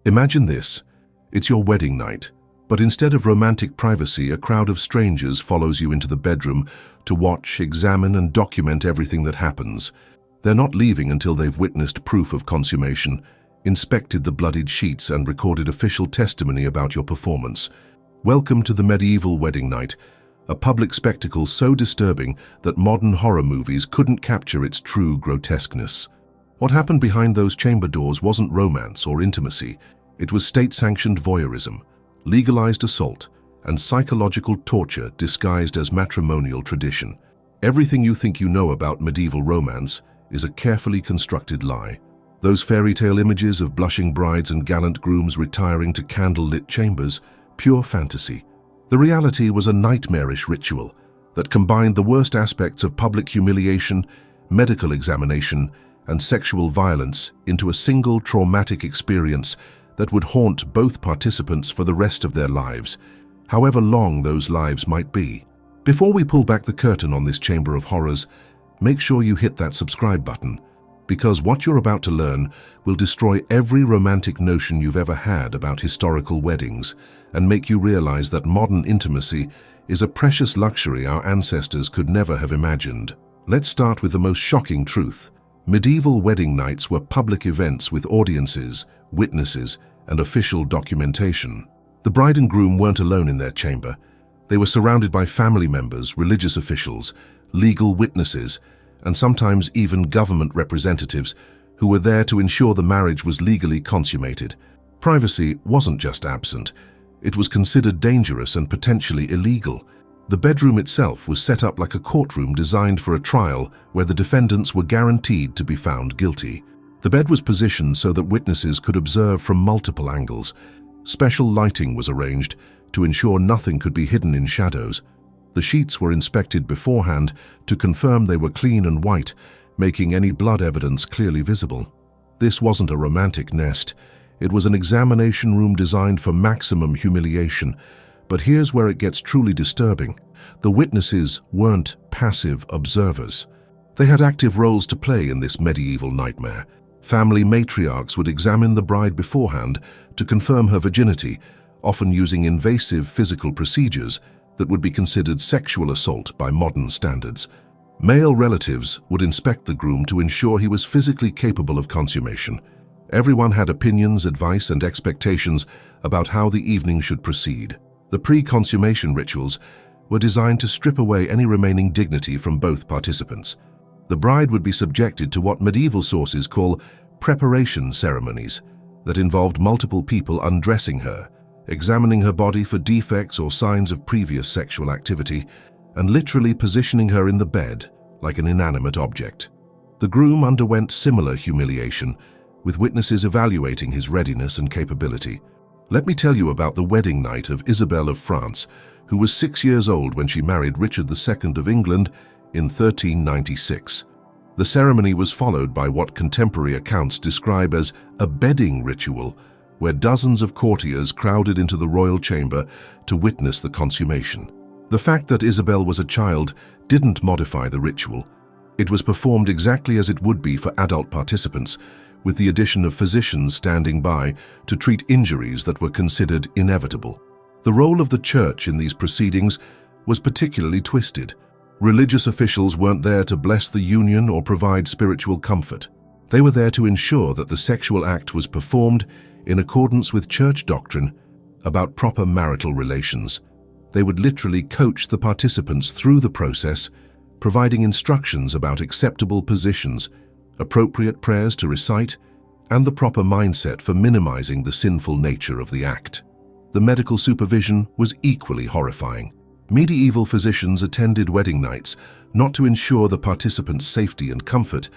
Imagine this. It's your wedding night, but instead of romantic privacy, a crowd of strangers follows you into the bedroom to watch, examine, and document everything that happens. They're not leaving until they've witnessed proof of consummation, inspected the bloodied sheets, and recorded official testimony about your performance. Welcome to the medieval wedding night, a public spectacle so disturbing that modern horror movies couldn't capture its true grotesqueness. What happened behind those chamber doors wasn't romance or intimacy. It was state-sanctioned voyeurism, legalized assault, and psychological torture disguised as matrimonial tradition. Everything you think you know about medieval romance is a carefully constructed lie. Those fairy tale images of blushing brides and gallant grooms retiring to candle-lit chambers, pure fantasy. The reality was a nightmarish ritual that combined the worst aspects of public humiliation, medical examination, and sexual violence into a single traumatic experience that would haunt both participants for the rest of their lives, however long those lives might be. Before we pull back the curtain on this chamber of horrors, make sure you hit that subscribe button, because what you're about to learn will destroy every romantic notion you've ever had about historical weddings and make you realize that modern intimacy is a precious luxury our ancestors could never have imagined. Let's start with the most shocking truth. Medieval wedding nights were public events with audiences, witnesses, and official documentation. The bride and groom weren't alone in their chamber. They were surrounded by family members, religious officials, legal witnesses, and sometimes even government representatives who were there to ensure the marriage was legally consummated. Privacy wasn't just absent. It was considered dangerous and potentially illegal. The bedroom itself was set up like a courtroom designed for a trial where the defendants were guaranteed to be found guilty. The bed was positioned so that witnesses could observe from multiple angles. Special lighting was arranged to ensure nothing could be hidden in shadows. The sheets were inspected beforehand to confirm they were clean and white, making any blood evidence clearly visible. This wasn't a romantic nest. It was an examination room designed for maximum humiliation. But here's where it gets truly disturbing. The witnesses weren't passive observers. They had active roles to play in this medieval nightmare. Family matriarchs would examine the bride beforehand to confirm her virginity, often using invasive physical procedures that would be considered sexual assault by modern standards. Male relatives would inspect the groom to ensure he was physically capable of consummation. Everyone had opinions, advice, and expectations about how the evening should proceed. The pre-consummation rituals were designed to strip away any remaining dignity from both participants. The bride would be subjected to what medieval sources call preparation ceremonies that involved multiple people undressing her, examining her body for defects or signs of previous sexual activity, and literally positioning her in the bed like an inanimate object. The groom underwent similar humiliation, with witnesses evaluating his readiness and capability. Let me tell you about the wedding night of Isabel of France, who was 6 years old when she married Richard II of England in 1396. The ceremony was followed by what contemporary accounts describe as a bedding ritual, where dozens of courtiers crowded into the royal chamber to witness the consummation. The fact that Isabel was a child didn't modify the ritual. It was performed exactly as it would be for adult participants, with the addition of physicians standing by to treat injuries that were considered inevitable. The role of the church in these proceedings was particularly twisted. Religious officials weren't there to bless the union or provide spiritual comfort. They were there to ensure that the sexual act was performed in accordance with church doctrine about proper marital relations. They would literally coach the participants through the process, providing instructions about acceptable positions, appropriate prayers to recite, and the proper mindset for minimizing the sinful nature of the act. The medical supervision was equally horrifying. Medieval physicians attended wedding nights not to ensure the participants' safety and comfort,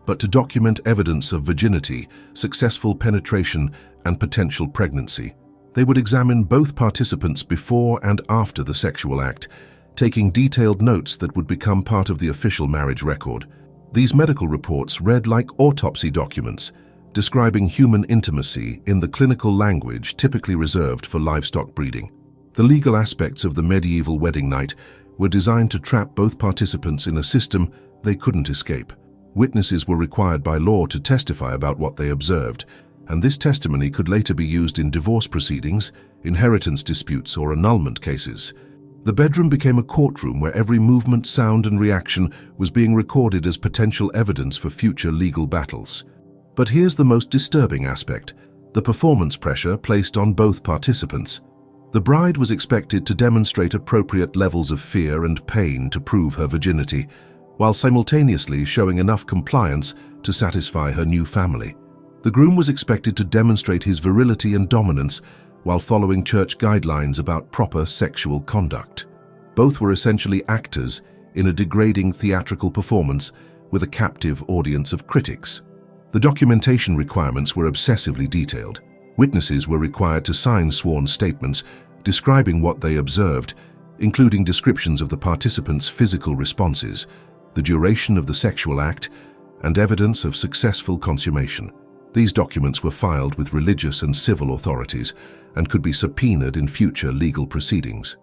but to document evidence of virginity, successful penetration, and potential pregnancy. They would examine both participants before and after the sexual act, taking detailed notes that would become part of the official marriage record. These medical reports read like autopsy documents, describing human intimacy in the clinical language typically reserved for livestock breeding. The legal aspects of the medieval wedding night were designed to trap both participants in a system they couldn't escape. Witnesses were required by law to testify about what they observed, and this testimony could later be used in divorce proceedings, inheritance disputes, or annulment cases. The bedroom became a courtroom where every movement, sound, and reaction was being recorded as potential evidence for future legal battles. But here's the most disturbing aspect: the performance pressure placed on both participants. The bride was expected to demonstrate appropriate levels of fear and pain to prove her virginity, while simultaneously showing enough compliance to satisfy her new family. The groom was expected to demonstrate his virility and dominance while following church guidelines about proper sexual conduct. Both were essentially actors in a degrading theatrical performance with a captive audience of critics. The documentation requirements were obsessively detailed. Witnesses were required to sign sworn statements describing what they observed, including descriptions of the participants' physical responses, the duration of the sexual act, and evidence of successful consummation. These documents were filed with religious and civil authorities and could be subpoenaed in future legal proceedings.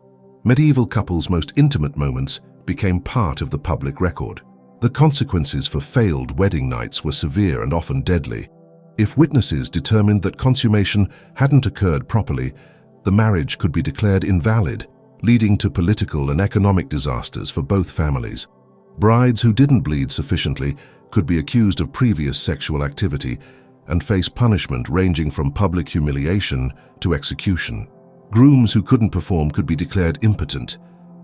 Medieval couples' most intimate moments became part of the public record. The consequences for failed wedding nights were severe and often deadly. If witnesses determined that consummation hadn't occurred properly, the marriage could be declared invalid, leading to political and economic disasters for both families. Brides who didn't bleed sufficiently could be accused of previous sexual activity and face punishment ranging from public humiliation to execution. Grooms who couldn't perform could be declared impotent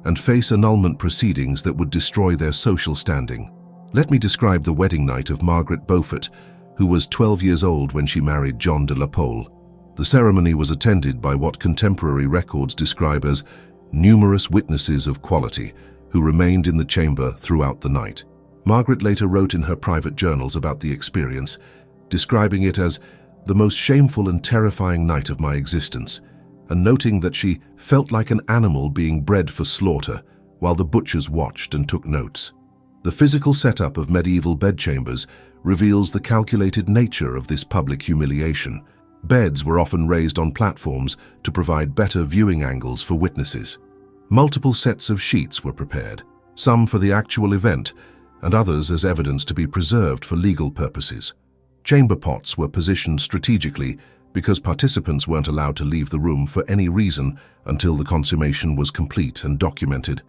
and face annulment proceedings that would destroy their social standing. Let me describe the wedding night of Margaret Beaufort, who was 12 years old when she married John de la Pole. The ceremony was attended by what contemporary records describe as numerous witnesses of quality who remained in the chamber throughout the night. Margaret later wrote in her private journals about the experience, describing it as the most shameful and terrifying night of my existence, and noting that she felt like an animal being bred for slaughter while the butchers watched and took notes. The physical setup of medieval bedchambers reveals the calculated nature of this public humiliation. Beds were often raised on platforms to provide better viewing angles for witnesses. Multiple sets of sheets were prepared, some for the actual event and others as evidence to be preserved for legal purposes. Chamber pots were positioned strategically because participants weren't allowed to leave the room for any reason until the consummation was complete and documented.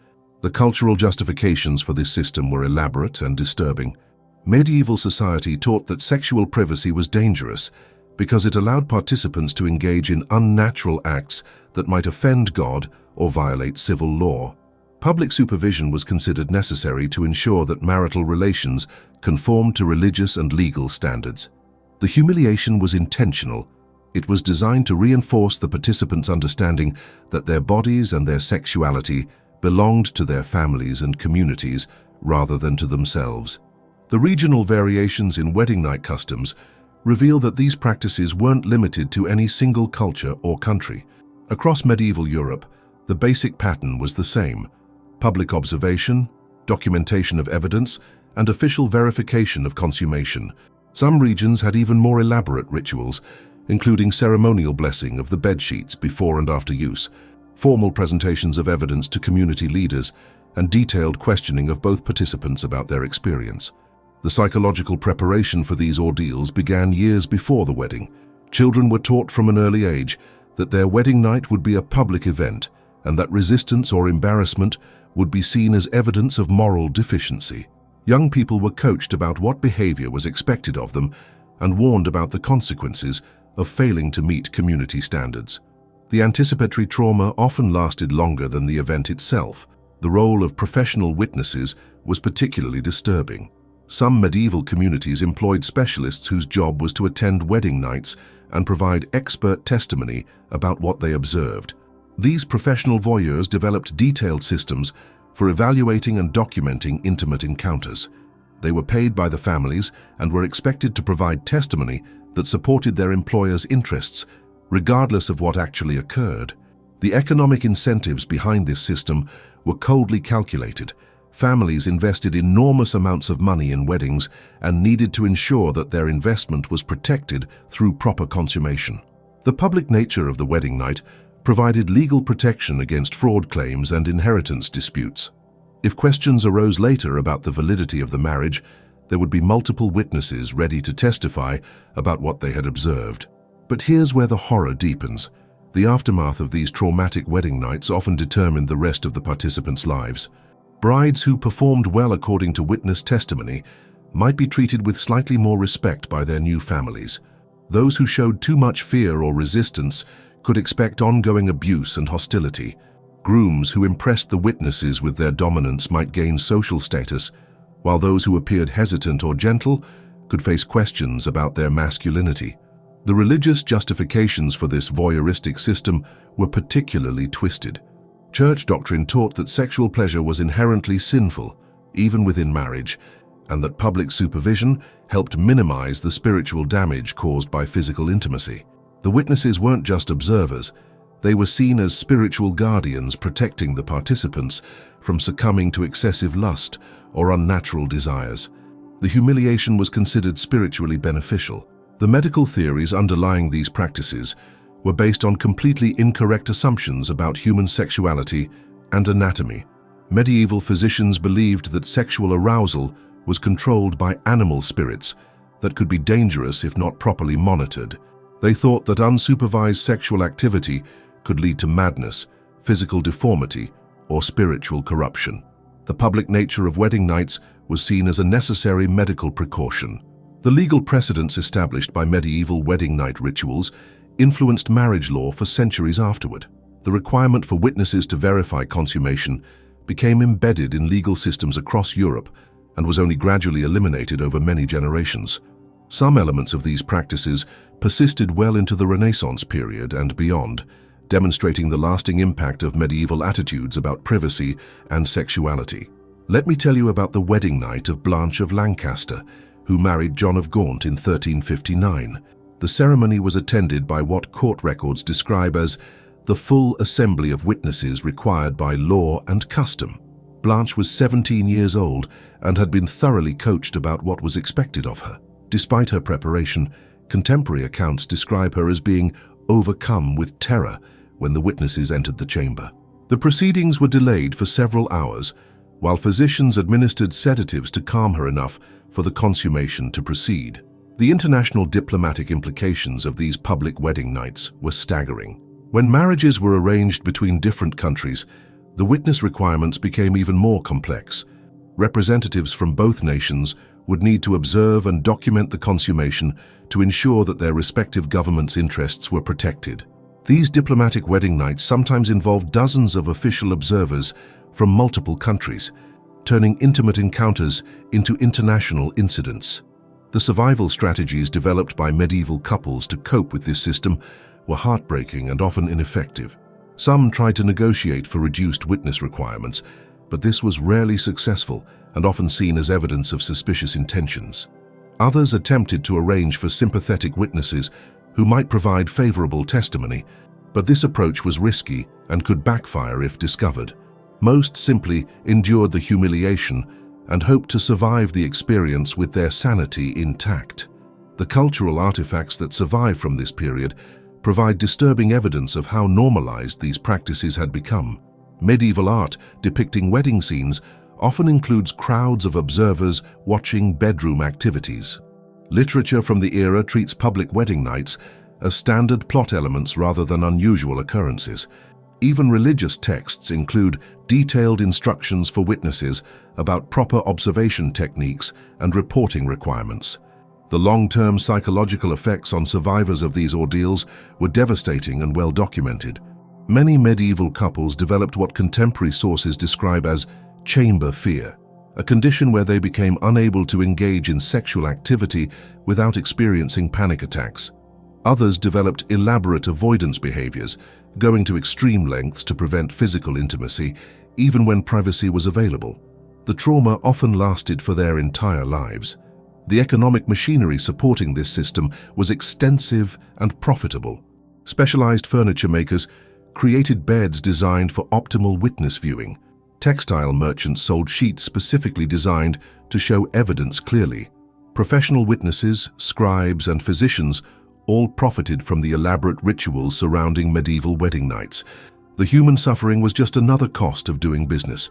The cultural justifications for this system were elaborate and disturbing. Medieval society taught that sexual privacy was dangerous because it allowed participants to engage in unnatural acts that might offend God or violate civil law. Public supervision was considered necessary to ensure that marital relations conformed to religious and legal standards. The humiliation was intentional. It was designed to reinforce the participants' understanding that their bodies and their sexuality belonged to their families and communities rather than to themselves. The regional variations in wedding night customs reveal that these practices weren't limited to any single culture or country. Across medieval Europe, the basic pattern was the same: public observation, documentation of evidence, and official verification of consummation. Some regions had even more elaborate rituals, including ceremonial blessing of the bedsheets before and after use, formal presentations of evidence to community leaders, and detailed questioning of both participants about their experience. The psychological preparation for these ordeals began years before the wedding. Children were taught from an early age that their wedding night would be a public event and that resistance or embarrassment would be seen as evidence of moral deficiency. Young people were coached about what behavior was expected of them and warned about the consequences of failing to meet community standards. The anticipatory trauma often lasted longer than the event itself. The role of professional witnesses was particularly disturbing. Some medieval communities employed specialists whose job was to attend wedding nights and provide expert testimony about what they observed. These professional voyeurs developed detailed systems for evaluating and documenting intimate encounters. They were paid by the families and were expected to provide testimony that supported their employers' interests, regardless of what actually occurred. The economic incentives behind this system were coldly calculated. Families invested enormous amounts of money in weddings and needed to ensure that their investment was protected through proper consummation. The public nature of the wedding night provided legal protection against fraud claims and inheritance disputes. If questions arose later about the validity of the marriage, There would be multiple witnesses ready to testify about what they had observed. But here's where the horror deepens. The aftermath of these traumatic wedding nights often determined the rest of the participants' lives. Brides who performed well according to witness testimony might be treated with slightly more respect by their new families. Those who showed too much fear or resistance could expect ongoing abuse and hostility. Grooms who impressed the witnesses with their dominance might gain social status, while those who appeared hesitant or gentle could face questions about their masculinity. The religious justifications for this voyeuristic system were particularly twisted. Church doctrine taught that sexual pleasure was inherently sinful, even within marriage, and that public supervision helped minimize the spiritual damage caused by physical intimacy. The witnesses weren't just observers, they were seen as spiritual guardians protecting the participants from succumbing to excessive lust or unnatural desires. The humiliation was considered spiritually beneficial. The medical theories underlying these practices were based on completely incorrect assumptions about human sexuality and anatomy. Medieval physicians believed that sexual arousal was controlled by animal spirits that could be dangerous if not properly monitored. They thought that unsupervised sexual activity could lead to madness, physical deformity, or spiritual corruption. The public nature of wedding nights was seen as a necessary medical precaution. The legal precedents established by medieval wedding night rituals influenced marriage law for centuries afterward. The requirement for witnesses to verify consummation became embedded in legal systems across Europe and was only gradually eliminated over many generations. Some elements of these practices persisted well into the Renaissance period and beyond, demonstrating the lasting impact of medieval attitudes about privacy and sexuality. Let me tell you about the wedding night of Blanche of Lancaster, who married John of Gaunt in 1359. The ceremony was attended by what court records describe as the full assembly of witnesses required by law and custom. Blanche was 17 years old and had been thoroughly coached about what was expected of her. Despite her preparation, contemporary accounts describe her as being overcome with terror when the witnesses entered the chamber. The proceedings were delayed for several hours, while physicians administered sedatives to calm her enough for the consummation to proceed. The international diplomatic implications of these public wedding nights were staggering. When marriages were arranged between different countries, the witness requirements became even more complex. Representatives from both nations would need to observe and document the consummation to ensure that their respective governments' interests were protected. These diplomatic wedding nights sometimes involved dozens of official observers from multiple countries, turning intimate encounters into international incidents. The survival strategies developed by medieval couples to cope with this system were heartbreaking and often ineffective. Some tried to negotiate for reduced witness requirements, but this was rarely successful and often seen as evidence of suspicious intentions. Others attempted to arrange for sympathetic witnesses who might provide favorable testimony, but this approach was risky and could backfire if discovered. Most simply endured the humiliation and hoped to survive the experience with their sanity intact. The cultural artifacts that survive from this period provide disturbing evidence of how normalized these practices had become. Medieval art depicting wedding scenes often includes crowds of observers watching bedroom activities. Literature from the era treats public wedding nights as standard plot elements rather than unusual occurrences. Even religious texts include detailed instructions for witnesses about proper observation techniques and reporting requirements. The long-term psychological effects on survivors of these ordeals were devastating and well documented. Many medieval couples developed what contemporary sources describe as chamber fear, a condition where they became unable to engage in sexual activity without experiencing panic attacks. Others developed elaborate avoidance behaviors, going to extreme lengths to prevent physical intimacy, even when privacy was available. The trauma often lasted for their entire lives. The economic machinery supporting this system was extensive and profitable. Specialized furniture makers created beds designed for optimal witness viewing. Textile merchants sold sheets specifically designed to show evidence clearly. Professional witnesses, scribes, and physicians all profited from the elaborate rituals surrounding medieval wedding nights. The human suffering was just another cost of doing business.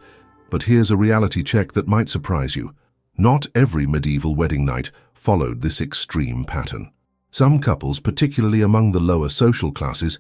But here's a reality check that might surprise you. Not every medieval wedding night followed this extreme pattern. Some couples, particularly among the lower social classes,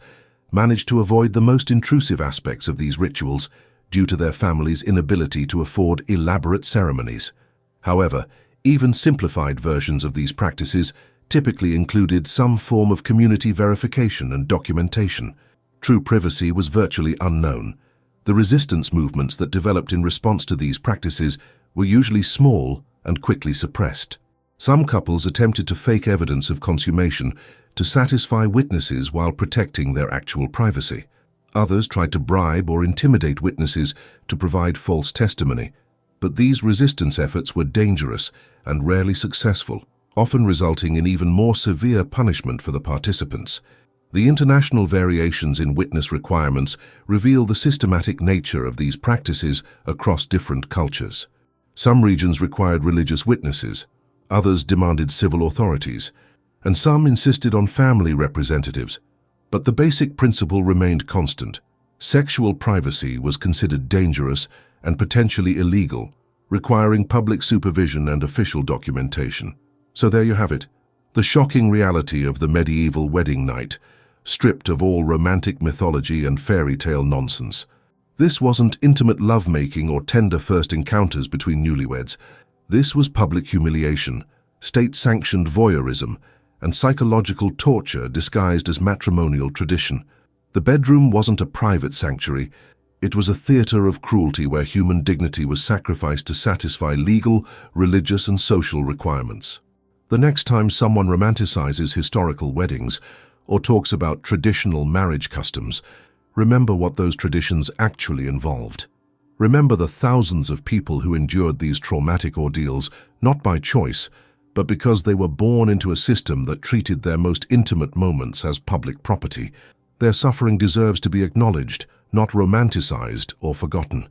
managed to avoid the most intrusive aspects of these rituals due to their families' inability to afford elaborate ceremonies. However, even simplified versions of these practices typically included some form of community verification and documentation. True privacy was virtually unknown. The resistance movements that developed in response to these practices were usually small and quickly suppressed. Some couples attempted to fake evidence of consummation to satisfy witnesses while protecting their actual privacy. Others tried to bribe or intimidate witnesses to provide false testimony, but these resistance efforts were dangerous and rarely successful, often resulting in even more severe punishment for the participants. The international variations in witness requirements reveal the systematic nature of these practices across different cultures. Some regions required religious witnesses, others demanded civil authorities, and some insisted on family representatives. But the basic principle remained constant. Sexual privacy was considered dangerous and potentially illegal, requiring public supervision and official documentation. So there you have it, the shocking reality of the medieval wedding night, stripped of all romantic mythology and fairy tale nonsense. This wasn't intimate lovemaking or tender first encounters between newlyweds. This was public humiliation, state-sanctioned voyeurism, and psychological torture disguised as matrimonial tradition. The bedroom wasn't a private sanctuary. It was a theater of cruelty where human dignity was sacrificed to satisfy legal, religious, and social requirements. The next time someone romanticizes historical weddings or talks about traditional marriage customs, remember what those traditions actually involved. Remember the thousands of people who endured these traumatic ordeals, not by choice, but because they were born into a system that treated their most intimate moments as public property. Their suffering deserves to be acknowledged, not romanticized or forgotten.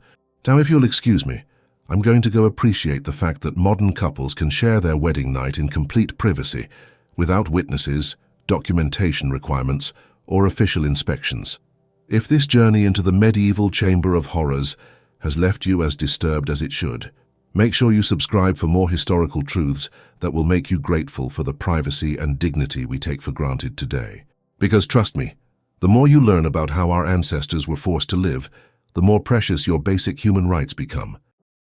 Now, if you'll excuse me, I'm going to go appreciate the fact that modern couples can share their wedding night in complete privacy, without witnesses, documentation requirements, or official inspections. If this journey into the medieval chamber of horrors has left you as disturbed as it should, make sure you subscribe for more historical truths that will make you grateful for the privacy and dignity we take for granted today. Because trust me, the more you learn about how our ancestors were forced to live, the more precious your basic human rights become.